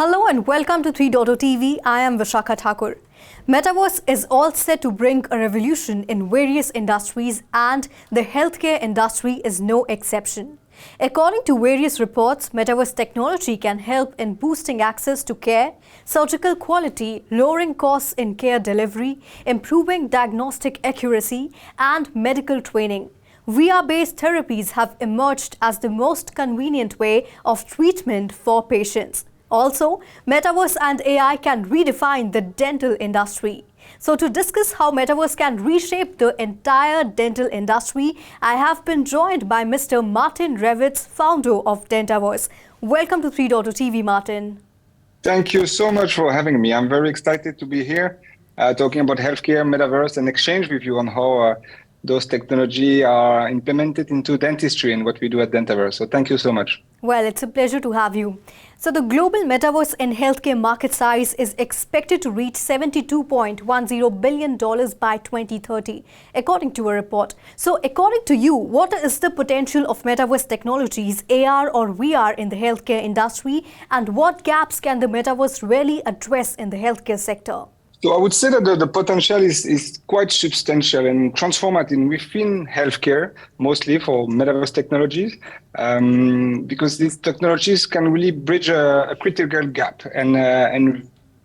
Hello and welcome to 3.0 TV. I am Vishakha Thakur. Metaverse is all set to bring a revolution in various industries, and the healthcare industry is no exception. According to various reports, Metaverse technology can help in boosting access to care, surgical quality, lowering costs in care delivery, improving diagnostic accuracy, and medical training. VR-based therapies have emerged as the most convenient way of treatment for patients. Also, Metaverse and AI can redefine the dental industry. So to discuss how Metaverse can reshape the entire dental industry, I have been joined by Mr. Martin Ravets, founder of Dentaverse. Welcome to 3.0 TV, Martin. Thank you so much for having me. I'm very excited to be here talking about healthcare, Metaverse, and exchange with you on how those technology are implemented into dentistry and what we do at Dentaverse. So thank you so much. Well, it's a pleasure to have you. So the global metaverse in healthcare market size is expected to reach $72.10 billion by 2030, according to a report. So according to you, what is the potential of metaverse technologies, AR or VR in the healthcare industry, and what gaps can the metaverse really address in the healthcare sector? So I would say that the potential is quite substantial and transformative within healthcare, mostly for metaverse technologies, because these technologies can really bridge a critical gap and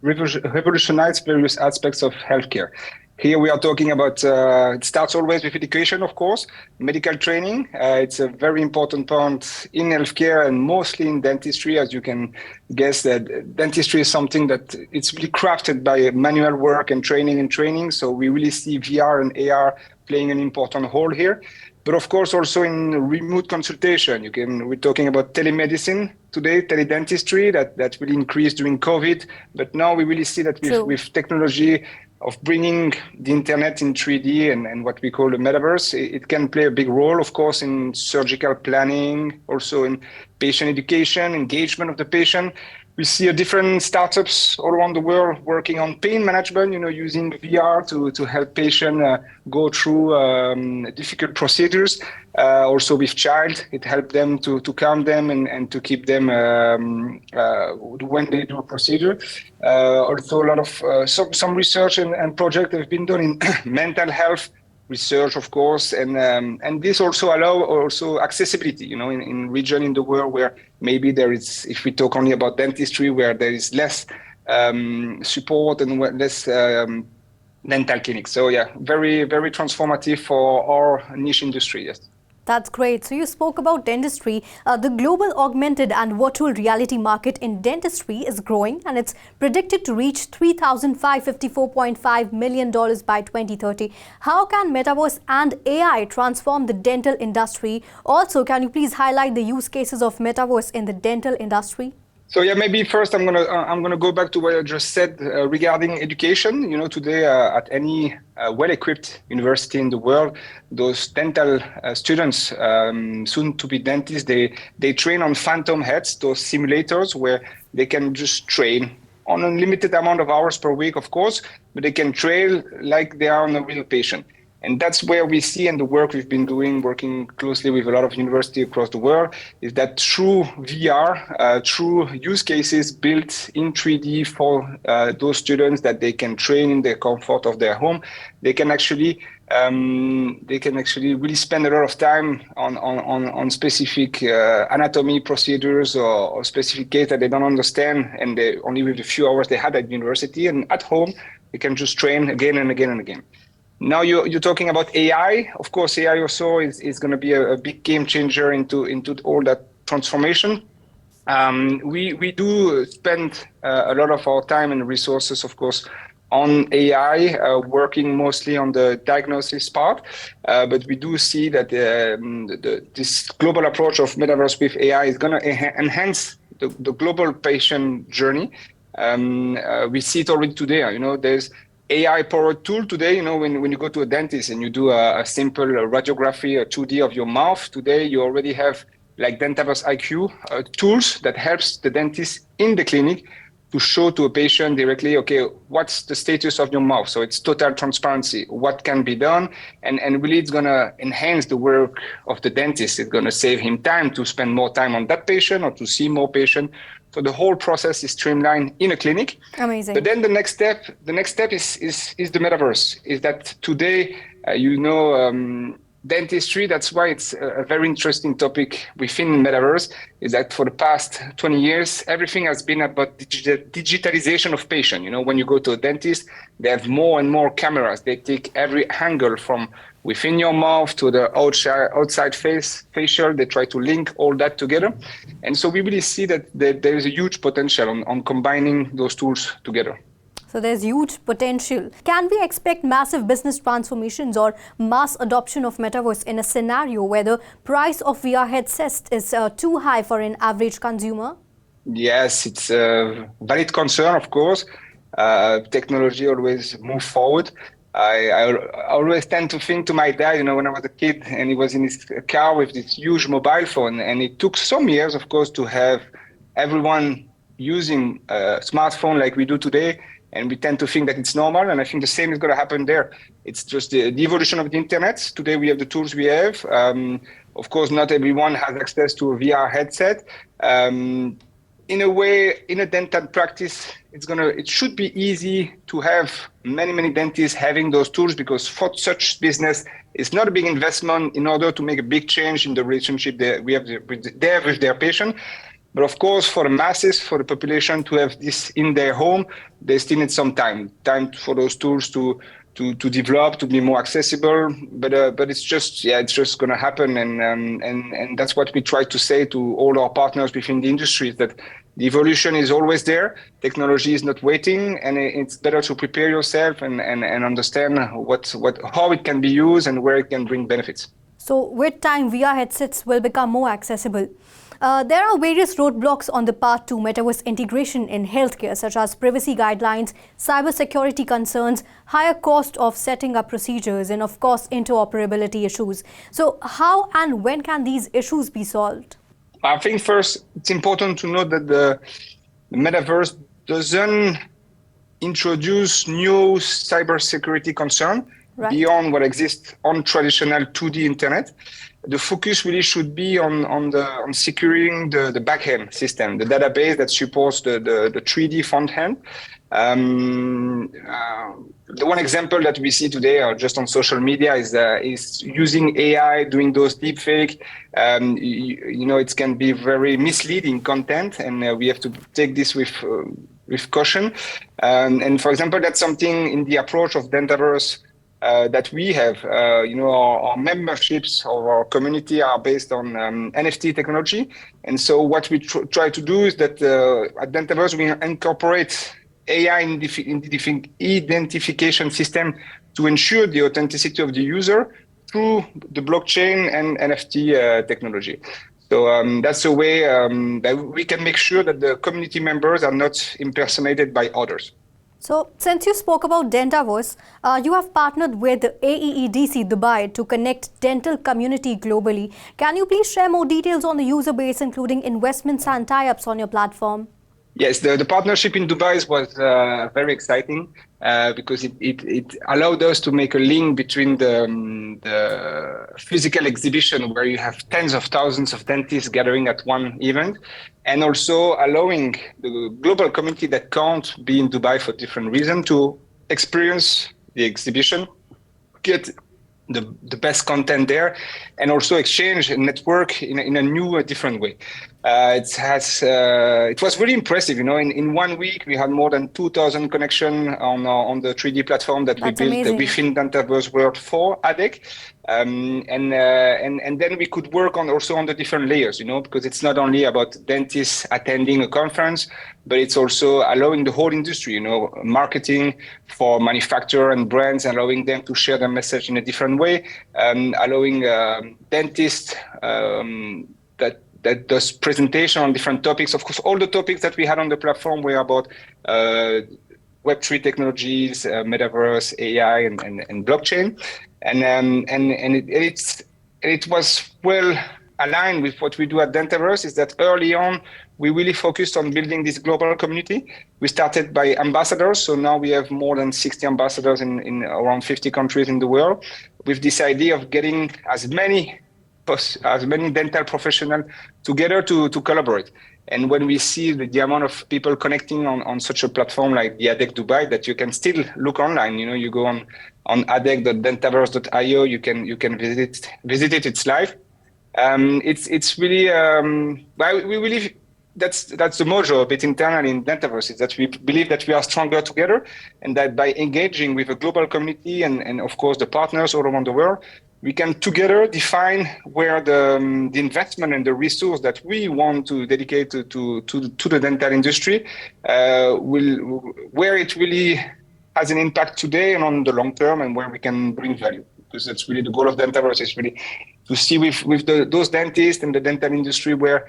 revolutionize various aspects of healthcare. Here we are talking about, it starts always with education, of course, medical training. It's a very important point in healthcare and mostly in dentistry. As you can guess, that dentistry is something that it's really crafted by manual work and training. So we really see VR and AR playing an important role here. But of course, also in remote consultation, we're talking about telemedicine today, teledentistry, that really increased during COVID. But now we really see that with technology of bringing the internet in 3D and what we call the metaverse, it can play a big role, of course, in surgical planning, also in patient education, engagement of the patient. We see different startups all around the world working on pain management, using VR to help patients go through difficult procedures. Also with child, it helps them to calm them and to keep them when they do a procedure. Also a lot of some research and projects have been done in mental health research, of course, and this also allow accessibility, in region in the world where maybe there is, if we talk only about dentistry, where there is less support and less dental clinics. So yeah, very, very transformative for our niche industry, yes. That's great. So you spoke about dentistry. The global augmented and virtual reality market in dentistry is growing, and it's predicted to reach $3,554.5 million by 2030. How can Metaverse and AI transform the dental industry? Also, can you please highlight the use cases of Metaverse in the dental industry? So yeah, maybe first I'm gonna go back to what I just said regarding education. Today at any well-equipped university in the world, those dental students, soon to be dentists, they train on phantom heads, those simulators where they can just train on a limited amount of hours per week, of course, but they can train like they are on a real patient. And that's where we see, and the work we've been doing, working closely with a lot of universities across the world, is that through VR, through use cases built in 3D for those students that they can train in the comfort of their home, they can actually really spend a lot of time on specific anatomy procedures or specific case that they don't understand, and they only with the few hours they had at university, and at home they can just train again and again and again. Now you're talking about AI. Of course, AI also is going to be a big game changer into all that transformation. We do spend a lot of our time and resources, of course, on AI, working mostly on the diagnosis part. But we do see that this global approach of Metaverse with AI is going to enhance the global patient journey. We see it already today. There's AI-powered tool today, when you go to a dentist and you do a simple radiography, a 2D of your mouth, today you already have like Dentaverse IQ tools that helps the dentist in the clinic to show to a patient directly, okay, what's the status of your mouth? So it's total transparency, what can be done. And really it's going to enhance the work of the dentist. It's going to save him time to spend more time on that patient or to see more patient. So the whole process is streamlined in a clinic. Amazing. But then the next step is the metaverse. Is that today, dentistry, that's why it's a very interesting topic within Metaverse, is that for the past 20 years, everything has been about digitalization of patient. When you go to a dentist, they have more and more cameras. They take every angle from within your mouth to the outside facial. They try to link all that together. And so we really see that there is a huge potential on combining those tools together. So there's huge potential. Can we expect massive business transformations or mass adoption of Metaverse in a scenario where the price of VR headsets is too high for an average consumer? Yes, it's a valid concern, of course. Technology always moves forward. I always tend to think to my dad, when I was a kid and he was in his car with this huge mobile phone, and it took some years, of course, to have everyone using a smartphone like we do today. And we tend to think that it's normal. And I think the same is going to happen there. It's just the evolution of the internet. Today, we have the tools we have. Of course, not everyone has access to a VR headset. In a way, in a dental practice, it should be easy to have many dentists having those tools, because for such business, it's not a big investment in order to make a big change in the relationship that we have with their patient. But of course, for the masses, for the population to have this in their home, they still need some time for those tools to develop, to be more accessible. But it's just going to happen, and that's what we try to say to all our partners within the industry, that the evolution is always there. Technology is not waiting, and it's better to prepare yourself and understand how it can be used and where it can bring benefits. So with time, VR headsets will become more accessible. There are various roadblocks on the path to Metaverse integration in healthcare, such as privacy guidelines, cybersecurity concerns, higher cost of setting up procedures, and of course, interoperability issues. So how and when can these issues be solved? I think first, it's important to note that the Metaverse doesn't introduce new cybersecurity concern beyond what exists on traditional 2D internet. The focus really should be on securing the backend system, the database that supports the 3D front end. The one example that we see today, or just on social media, is using AI, doing those deepfake. It can be very misleading content, and we have to take this with caution. And for example, that's something in the approach of Dentaverse that we have. Our memberships of our community are based on NFT technology. And so what we try to do is that at Dentaverse, we incorporate AI identification system to ensure the authenticity of the user through the blockchain and NFT technology. So that's a way that we can make sure that the community members are not impersonated by others. So, since you spoke about Dentaverse, you have partnered with AEEDC Dubai to connect dental community globally. Can you please share more details on the user base, including investments and tie-ups on your platform? Yes, the partnership in Dubai was very exciting because it allowed us to make a link between the physical exhibition, where you have tens of thousands of dentists gathering at one event, and also allowing the global community that can't be in Dubai for different reasons to experience the exhibition, get the best content there, and also exchange and network in a new, different way. It was really impressive. In 1 week we had more than 2,000 connections on the 3D platform that That's we built amazing. within Dentaverse World for ADEC, and then we could work also on the different layers. Because it's not only about dentists attending a conference, but it's also allowing the whole industry. Marketing for manufacturer and brands, allowing them to share their message in a different way, allowing dentists that does presentation on different topics. Of course, all the topics that we had on the platform were about Web3 technologies, Metaverse, AI, and blockchain, and it was well aligned with what we do at Dentaverse. Is that early on we really focused on building this global community. We started by ambassadors. So now we have more than 60 ambassadors in around 50 countries in the world, with this idea of getting as many dental professionals together to collaborate. And when we see the amount of people connecting on such a platform like the ADEC Dubai, that you can still look online, you go on adec.dentaverse.io, you can visit it, it's live. It's really, we believe that's the mojo a bit internally in Dentaverse, is that we believe that we are stronger together, and that by engaging with a global community and of course the partners all around the world, we can together define where the investment and the resource that we want to dedicate to the dental industry where it really has an impact today and on the long term, and where we can bring value. Because that's really the goal of Dentaverse, is really to see with those dentists and the dental industry where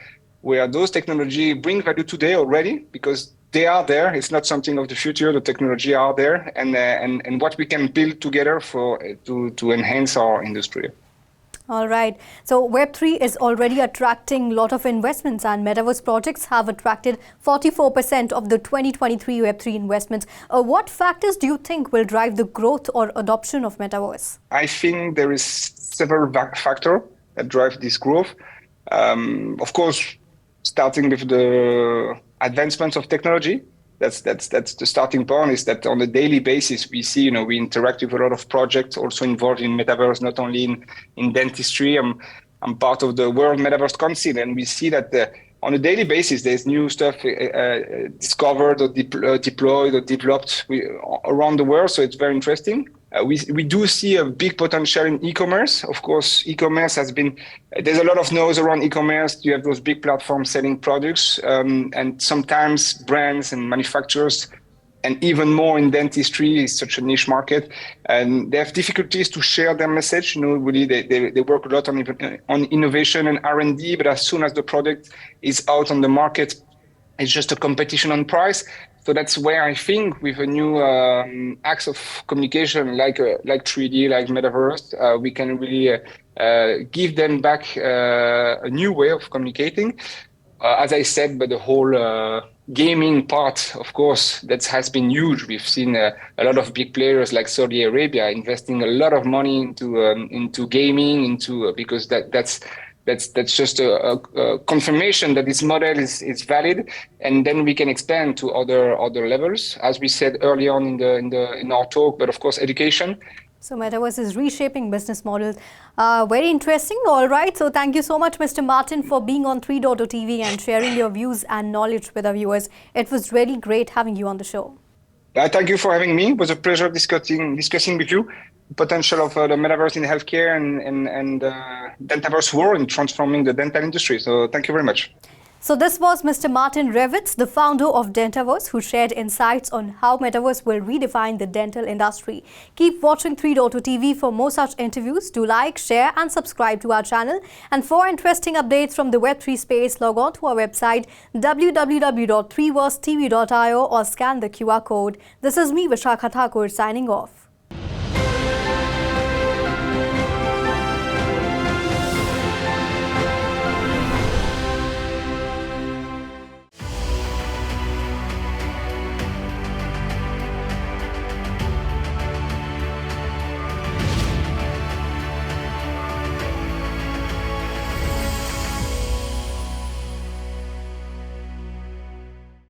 those technology bring value today already, because they are there. It's not something of the future. The technology are there, and what we can build together to enhance our industry. All right. So Web3 is already attracting a lot of investments, and Metaverse projects have attracted 44% of the 2023 Web3 investments. What factors do you think will drive the growth or adoption of Metaverse? I think there is several factors that drive this growth. Of course, starting with the advancements of technology. That's the starting point, is that on a daily basis, we see, we interact with a lot of projects also involved in Metaverse, not only in dentistry. I'm part of the World Metaverse Council, and we see that on a daily basis, there's new stuff discovered or deployed or developed around the world. So it's very interesting. We do see a big potential in e-commerce. Of course, e-commerce there's a lot of noise around e-commerce. You have those big platforms selling products, and sometimes brands and manufacturers, and even more in dentistry, is such a niche market, and they have difficulties to share their message. Really they work a lot on innovation and R&D, but as soon as the product is out on the market, it's just a competition on price. So that's where I think with a new acts of communication like 3D, like Metaverse, we can really give them back a new way of communicating. As I said, but the whole gaming part, of course, that has been huge. We've seen a lot of big players like Saudi Arabia investing a lot of money into gaming, because that's just a confirmation that this model is valid, and then we can expand to other levels, as we said early on in our talk. But of course, education. So Metaverse is reshaping business models. Very interesting. All right. So thank you so much, Mr. Martin, for being on 3.0 TV and sharing your views and knowledge with our viewers. It was really great having you on the show. Thank you for having me. It was a pleasure discussing with you the potential of the Metaverse in healthcare and Dentaverse world in transforming the dental industry. So thank you very much. So this was Mr. Martin Ravets, the founder of Dentaverse, who shared insights on how Metaverse will redefine the dental industry. Keep watching 3.0 TV for more such interviews. Do like, share and subscribe to our channel. And for interesting updates from the Web3 space, log on to our website www.3versetv.io or scan the QR code. This is me, Vishakha Thakur, signing off.